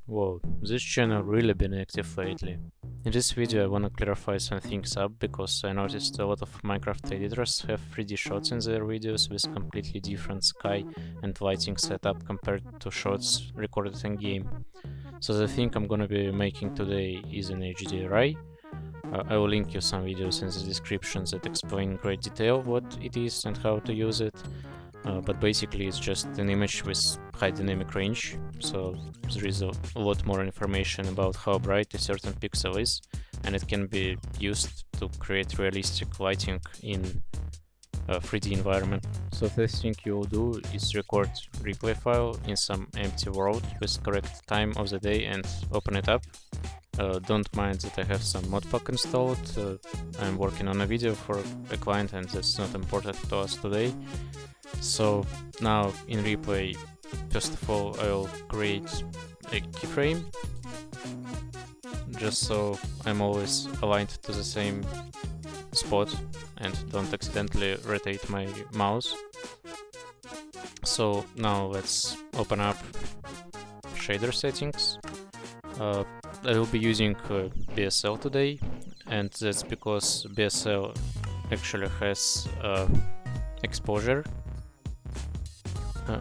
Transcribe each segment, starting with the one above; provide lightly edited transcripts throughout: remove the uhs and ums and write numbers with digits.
Whoa, this channel really been active lately. In this video I wanna clarify some things up because I noticed a lot of Minecraft editors have 3D shots in their videos with completely different sky and lighting setup compared to shots recorded in game. So the thing I'm gonna be making today is in HDRI. I will link you some videos in the description that explain in great detail what it is and how to use it. But basically it's just an image with high dynamic range, so there is a lot more information about how bright a certain pixel is, and it can be used to create realistic lighting in a 3D environment. So first thing you will do is record replay file in some empty world with correct time of the day and open it up. Don't mind that I have some modpack installed. I'm working on a video for a client and that's not important to us today. So now in replay, first of all I'll create a keyframe just so I'm always aligned to the same spot and don't accidentally rotate my mouse. So now let's open up shader settings. I will be using BSL today, and that's because BSL actually has exposure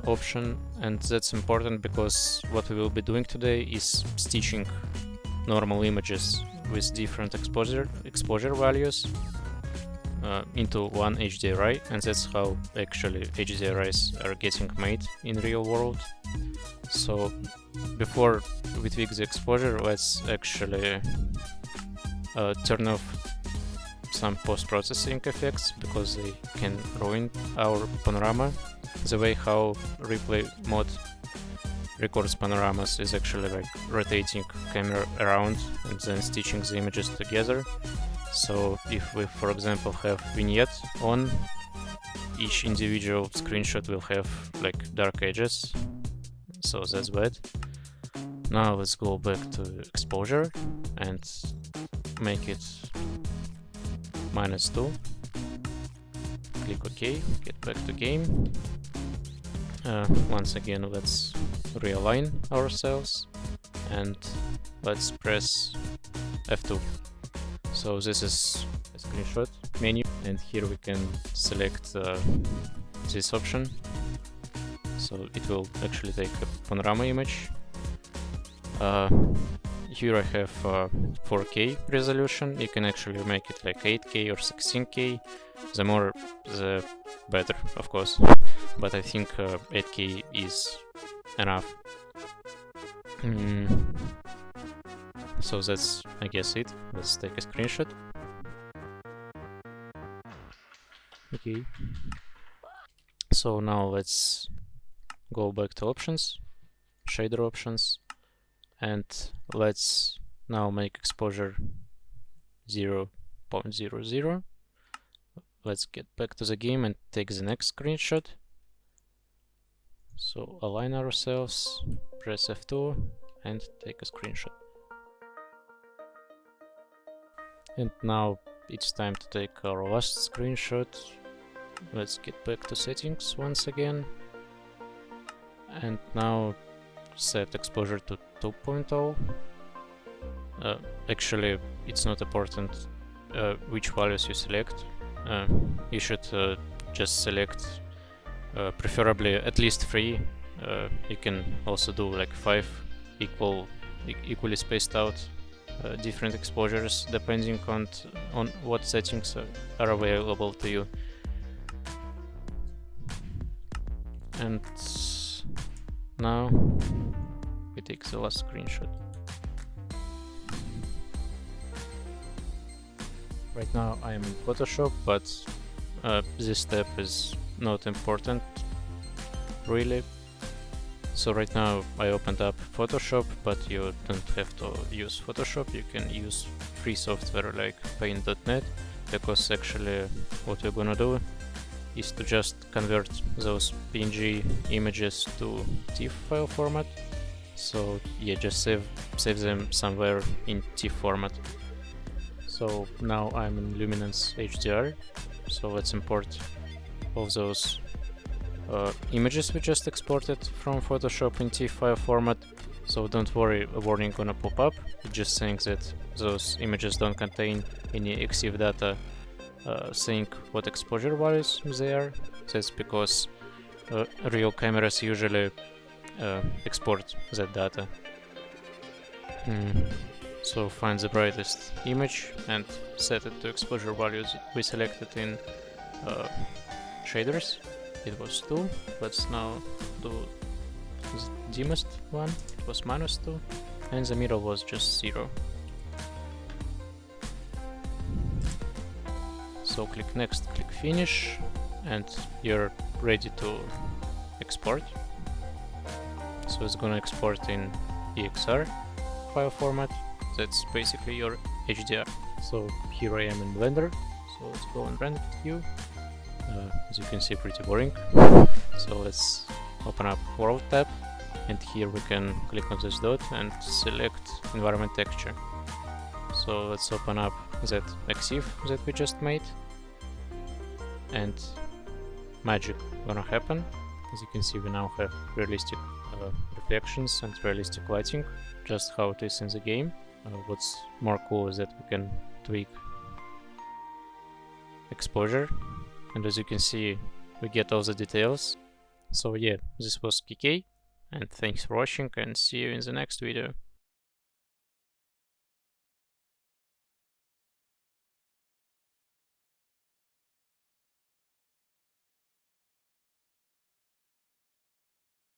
option, and that's important because what we will be doing today is stitching normal images with different exposure values into one HDRI, and that's how actually HDRIs are getting made in real world. So before we tweak the exposure, let's actually turn off some post-processing effects because they can ruin our panorama. The way how replay mode records panoramas is actually like rotating camera around and then stitching the images together. So if we, for example, have vignette on, each individual screenshot will have like dark edges, so that's bad. Now let's go back to exposure and make it -2. Click OK, get back to game. Once again, let's realign ourselves and let's press F2. So this is a screenshot menu, and here we can select this option. So it will actually take a panorama image. Here I have 4K resolution. You can actually make it like 8K or 16K. The more, the better, of course. But I think 8K is enough. So that's, I guess, it. Let's take a screenshot. Okay. So now let's go back to options, shader options, and let's now make exposure 0.00. Let's get back to the game and take the next screenshot. So align ourselves, press F2 and take a screenshot. And now it's time to take our last screenshot. Let's get back to settings once again. And now set exposure to 2.0. Actually, it's not important which values you select. You should just select preferably at least 3. You can also do like 5 equally spaced out different exposures depending on what settings are available to you. And now we take the last screenshot. Right now I am in Photoshop, but this step is not important really. So right now I opened up Photoshop, but you don't have to use Photoshop. You can use free software like paint.net, because actually what we're gonna do is to just convert those PNG images to TIFF file format. So yeah, just save them somewhere in TIFF format. So now I'm in Luminance HDR, so let's import all those images we just exported from Photoshop in TIFF file format. So don't worry, a warning gonna pop up. It's just saying that those images don't contain any EXIF data saying what exposure values they are. That's because real cameras usually export that data. So find the brightest image and set it to exposure values we selected in shaders. It was 2. Let's now do the dimmest one. It was -2, and the middle was just 0. So click next, click finish, and you're ready to export. So it's gonna export in EXR file format. That's basically your HDRI. So here I am in Blender. So let's go and render view. As you can see, pretty boring. So let's open up World tab, and here we can click on this dot and select environment texture. So let's open up that EXIF that we just made, and magic gonna happen. As you can see, we now have realistic reflections and realistic lighting, just how it is in the game. What's more cool is that we can tweak exposure, and as you can see, we get all the details. So yeah, this was KK, and thanks for watching, and see you in the next video.